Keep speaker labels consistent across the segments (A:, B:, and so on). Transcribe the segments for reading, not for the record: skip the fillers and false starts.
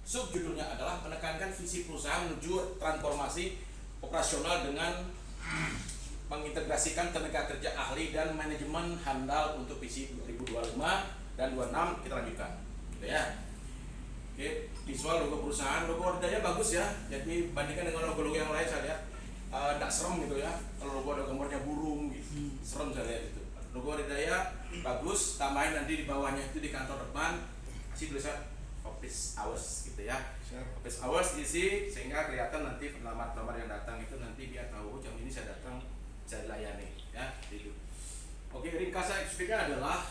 A: Subjudulnya adalah menekankan visi perusahaan menuju transformasi operasional dengan mengintegrasikan tenaga kerja ahli dan manajemen handal untuk visi 2025 dan 26. Kita lanjutkan, gitu ya. Oke, visual logo perusahaan, logo Adidaya bagus ya. Jadi bandingkan dengan logo-logo yang lain saya lihat tidak serem gitu ya. Kalau logo ada gambarnya burung gitu, serem saya lihat itu. Logo Adidaya bagus, tambahin nanti di bawahnya itu di kantor depan kasih tulisan office hours gitu ya. Office hours isi sehingga kelihatan nanti pelamar-pelamar yang datang itu nanti dia tahu jam ini saya datang, saya layani ya gitu. Oke, ringkasan eksplikan adalah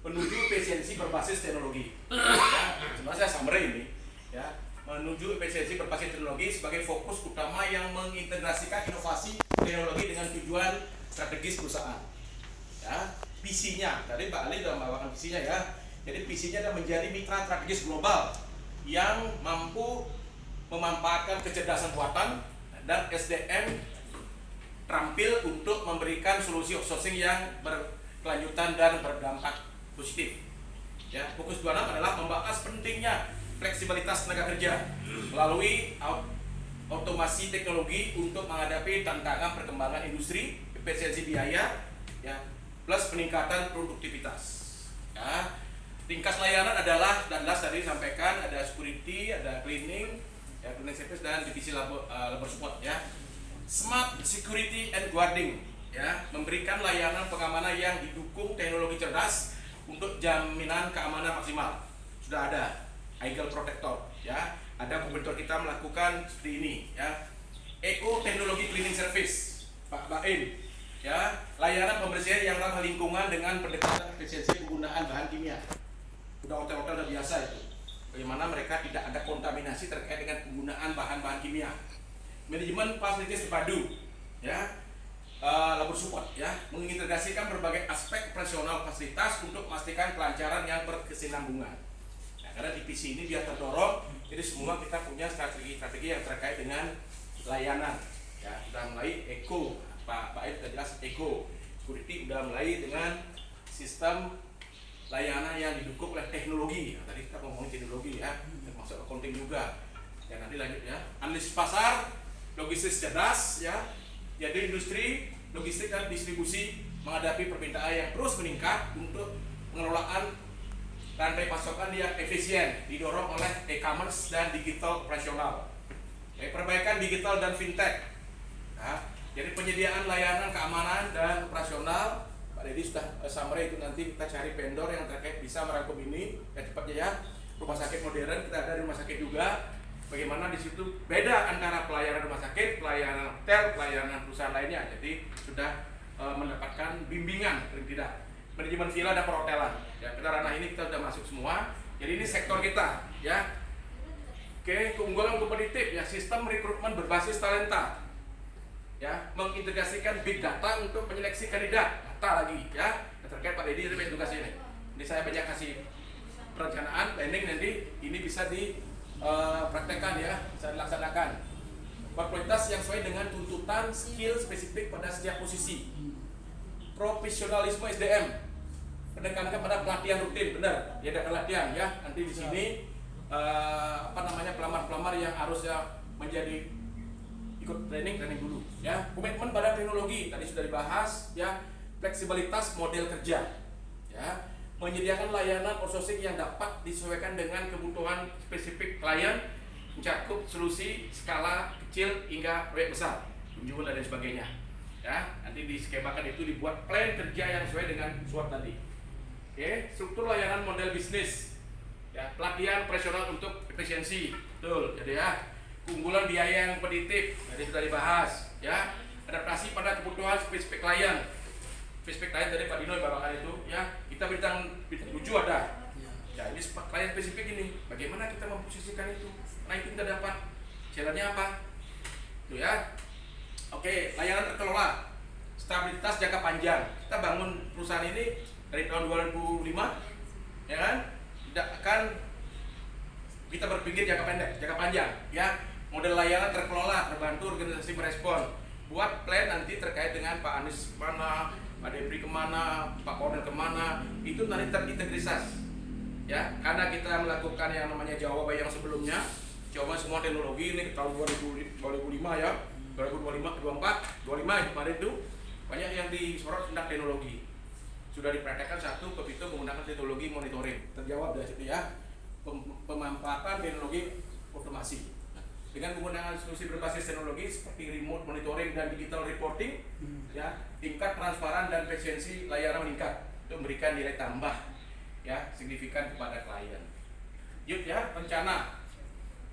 A: menuju efisiensi berbasis teknologi. Ya, sebenarnya saya summary ini ya, menuju efisiensi berbasis teknologi sebagai fokus utama yang mengintegrasikan inovasi teknologi dengan tujuan strategis perusahaan. Ya, visinya, tadi Pak Ali sudah membawakan visinya ya. Jadi visinya adalah menjadi mitra strategis global yang mampu memanfaatkan kecerdasan buatan dan SDM terampil untuk memberikan solusi outsourcing yang berkelanjutan dan berdampak positif. Ya, fokus 26 adalah membahas pentingnya fleksibilitas tenaga kerja melalui otomasi teknologi untuk menghadapi tantangan perkembangan industri, efisiensi biaya, ya, plus peningkatan produktivitas. Ya, ringkas layanan adalah dan tadi disampaikan ada security, ada cleaning, ya, cleaning service dan divisi labor support ya. Smart security and guarding ya, memberikan layanan pengamanan yang didukung teknologi cerdas untuk jaminan keamanan maksimal. Sudah ada Eagle Protector ya. Ada kompetitor kita melakukan seperti ini ya. Eco Teknologi Cleaning Service Pak Baim ya, layanan pembersihan yang ramah lingkungan dengan pendekatan efisiensi penggunaan bahan kimia. Udah hotel-hotel udah biasa itu. Bagaimana mereka tidak ada kontaminasi terkait dengan penggunaan bahan-bahan kimia. Manajemen fasilitas terpadu, ya, labor support, ya, mengintegrasikan berbagai aspek operasional fasilitas untuk memastikan kelancaran yang berkesinambungan. Nah, karena divisi ini biar terdorong, jadi semua kita punya strategi-strategi yang terkait dengan layanan. Ya, sudah mulai Eco, Pak Baik sudah jelas Eco, security sudah mulai dengan sistem layanan yang didukung oleh teknologi. Nah, tadi kita ngomongin teknologi ya, termasuk accounting juga. Ya, nanti lanjut ya. Analisis pasar, logistik cerdas ya. Jadi industri, logistik dan distribusi menghadapi permintaan yang terus meningkat untuk pengelolaan rantai pasokan yang efisien didorong oleh e-commerce dan digital operasional. Ya, perbaikan digital dan fintech. Nah, jadi penyediaan layanan keamanan dan operasional. Pak Deddy sudah summary itu, nanti kita cari vendor yang terkait bisa merangkum ini ya cepatnya ya. Rumah sakit modern kita ada di rumah sakit juga. Bagaimana di situ beda antara pelayanan rumah sakit, pelayanan hotel, pelayanan perusahaan lainnya. Jadi sudah mendapatkan bimbingan paling tidak. Manajemen villa dan perhotelan. Ya, kita ranah ini kita sudah masuk semua. Jadi ini sektor kita ya. Oke, keunggulan kompetitif ya, sistem rekrutmen berbasis talenta. Ya, mengintegrasikan big data untuk menyeleksi kandidat. Data lagi ya, terkait Pak Deddy itu tugas ini. Ini saya banyak kasih perencanaan, planning, nanti ini bisa dipraktekkan ya, bisa dilaksanakan. Berkualitas yang sesuai dengan tuntutan skill spesifik pada setiap posisi. Profesionalisme SDM, menekankan pada pelatihan rutin, benar? Ya, ada pelatihan ya. Nanti di sini pelamar-pelamar yang harusnya menjadi ikut training dulu ya. Komitmen pada teknologi tadi sudah dibahas ya. Fleksibilitas model kerja ya, menyediakan layanan outsourcing yang dapat disesuaikan dengan kebutuhan spesifik klien, mencakup solusi skala kecil hingga proyek besar, kunjungan dan sebagainya ya. Nanti diskemakan itu dibuat plan kerja yang sesuai dengan SWOT tadi. Oke, struktur layanan model bisnis ya, pelatihan operasional untuk efisiensi, betul. Jadi ya, keunggulan biaya yang kompetitif tadi sudah dibahas ya. Adaptasi pada kebutuhan spesifik klien. Spesifik klien dari Pak Dino bawakan itu ya. Kita bintang 7 ada. Ya, ini klien spesifik ini. Bagaimana kita memposisikan itu? Nah, itu kita dapat. Jalannya apa? Itu ya. Oke, layanan terkelola. Stabilitas jangka panjang. Kita bangun perusahaan ini dari tahun 2005 ya kan? Tidak akan kita berpikir jangka pendek, jangka panjang ya. Model layanan terkelola, terbantu organisasi merespon. Buat plan nanti terkait dengan Pak Anies mana, Pak Depri kemana, Pak Kornel kemana, itu nanti terintegrisasi ya, karena kita melakukan yang namanya Jawa yang sebelumnya, coba semua teknologi ini tahun 2005 ya, 2025, 24, 25 kemarin itu banyak yang disorot tentang teknologi. Sudah dipraktekkan satu Pepindo menggunakan teknologi monitoring, terjawab dari situ ya, pemanfaatan teknologi otomasi dengan menggunakan solusi berbasis teknologi seperti remote monitoring dan digital reporting, ya, tingkat transparan dan efisiensi layanan meningkat untuk memberikan nilai tambah ya signifikan kepada klien. Yuk ya, rencana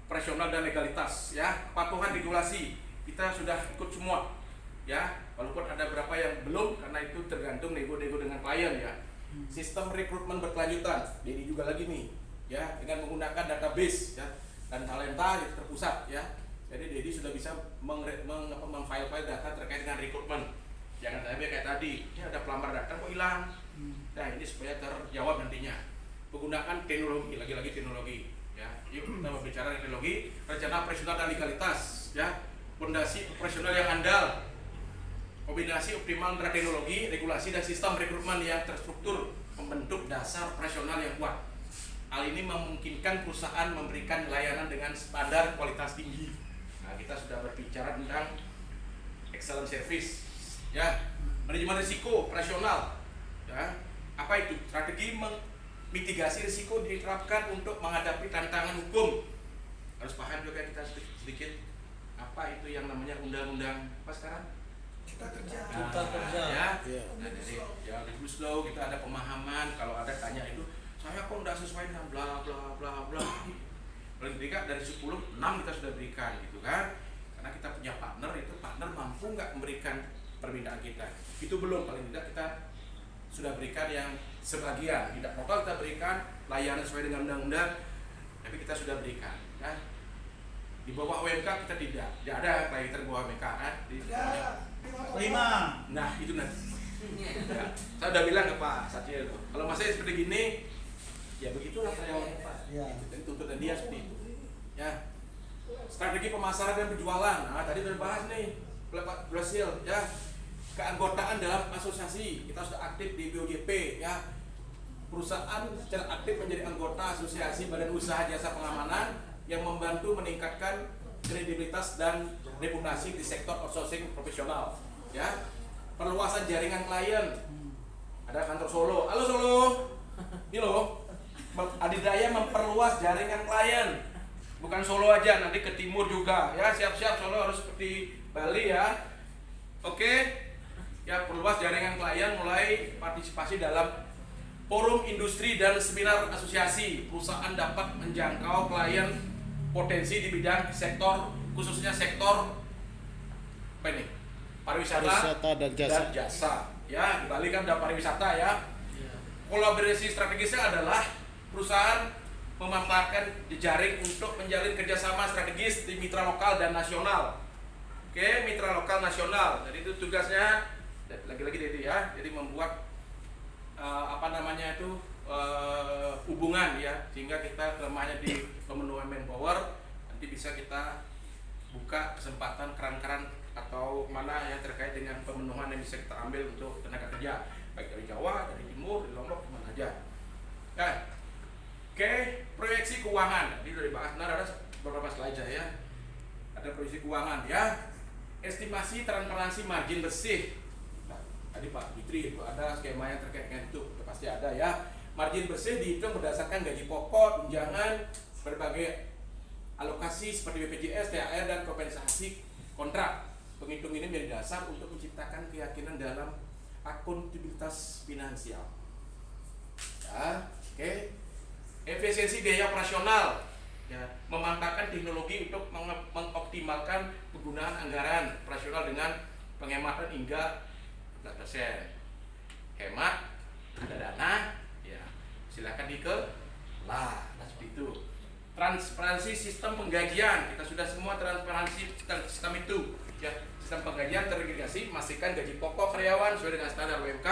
A: operasional dan legalitas ya, kepatuhan regulasi kita sudah ikut semua ya, walaupun ada beberapa yang belum karena itu tergantung nego-nego dengan klien ya. Sistem rekrutmen berkelanjutan, jadi juga lagi nih ya, dengan menggunakan database ya dan talenta itu terpusat ya. Jadi Dedi sudah bisa meng-file data terkait dengan rekrutmen. Jangan sampai kayak tadi, ini ada pelamar datang kok hilang. Nah ini supaya terjawab nantinya. Penggunaan teknologi, lagi-lagi teknologi ya. Yuk kita berbicara teknologi, rencana operasional dan legalitas ya. Fondasi operasional yang andal, kombinasi optimal antara teknologi, regulasi dan sistem rekrutmen yang terstruktur membentuk dasar operasional yang kuat. Hal ini memungkinkan perusahaan memberikan layanan dengan standar kualitas tinggi. Nah kita sudah berbicara tentang excellent service ya. Manajemen risiko operasional ya. Apa itu? Strategi mitigasi risiko diterapkan untuk menghadapi tantangan hukum. Harus paham juga kita sedikit apa itu yang namanya undang-undang apa sekarang?
B: Kita kerja.
A: Ya. Nah, dari ya Omnibus Law kita ada pemahaman, kalau ada tanya itu saya kok tidak sesuai dengan bla bla bla bla. Paling tidak dari 10, 6 kita sudah berikan gitu kan. Karena kita punya partner, itu partner mampu nggak memberikan permintaan kita. Itu belum, paling tidak kita sudah berikan yang sebagian, tidak total kita berikan layanan sesuai dengan undang-undang, tapi kita sudah berikan ya. Di bawah UMK kita tidak ada klien bawah UMK kan.
B: Lima.
A: Nah itu nanti ya, saya udah bilang ke Pak Satya itu, kalau masih seperti gini ya begitulah karyawan Pak ya. Itu tuntutan dia seperti itu ya. Strategi pemasaran dan penjualan, nah tadi udah bahas nih Pak Brasil ya. Keanggotaan dalam asosiasi, kita sudah aktif di BOJP ya. Perusahaan secara aktif menjadi anggota asosiasi badan usaha jasa pengamanan yang membantu meningkatkan kredibilitas dan reputasi di sektor outsourcing profesional ya. Perluasan jaringan klien, ada kantor Solo, halo Solo ini loh, adidaya memperluas jaringan klien, bukan Solo aja, nanti ke timur juga ya. Siap-siap Solo harus seperti Bali ya. Oke ya, perluas jaringan klien, mulai partisipasi dalam forum industri dan seminar asosiasi. Perusahaan dapat menjangkau klien potensi di bidang sektor, khususnya sektor apa ini? Pariwisata dan jasa. Ya, di Bali kan ada pariwisata ya. Kolaborasi strategisnya adalah perusahaan memanfaatkan jejaring untuk menjalin kerjasama strategis di mitra lokal dan nasional. Oke, mitra lokal nasional. Jadi itu tugasnya lagi-lagi Dedi ya. Jadi membuat hubungan ya, sehingga kita kelemahannya di pemenuhan manpower, nanti bisa kita buka kesempatan keran-keran atau mana yang terkait dengan pemenuhan yang bisa kita ambil untuk tenaga kerja, baik dari Jawa, dari Timur, dari Lombok, kemana aja. Nah, oke, proyeksi keuangan. Ini sudah dibahas, ada beberapa slide ya. Ada proyeksi keuangan ya. Estimasi transparansi margin bersih. Nah, tadi Pak Fitri itu ada skema yang terkait dengan itu pasti ada ya. Margin bersih dihitung berdasarkan gaji pokok, tunjangan, berbagai alokasi seperti BPJS, THR, dan kompensasi kontrak. Penghitung ini menjadi dasar untuk menciptakan keyakinan dalam akuntabilitas finansial. Ya, oke. Efisiensi biaya operasional. Ya, memanfaatkan teknologi untuk mengoptimalkan penggunaan anggaran operasional dengan penghematan hingga 14%. Hemat, ada dana, ya silakan dikelola. Nah, seperti itu. Transparansi sistem penggajian, kita sudah semua transparansi sistem itu. Ya, sistem penggajian terintegrasi, memastikan gaji pokok karyawan sesuai dengan standar UMK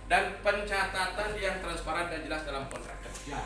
A: dan pencatatan yang transparan dan jelas dalam kontrak kerja.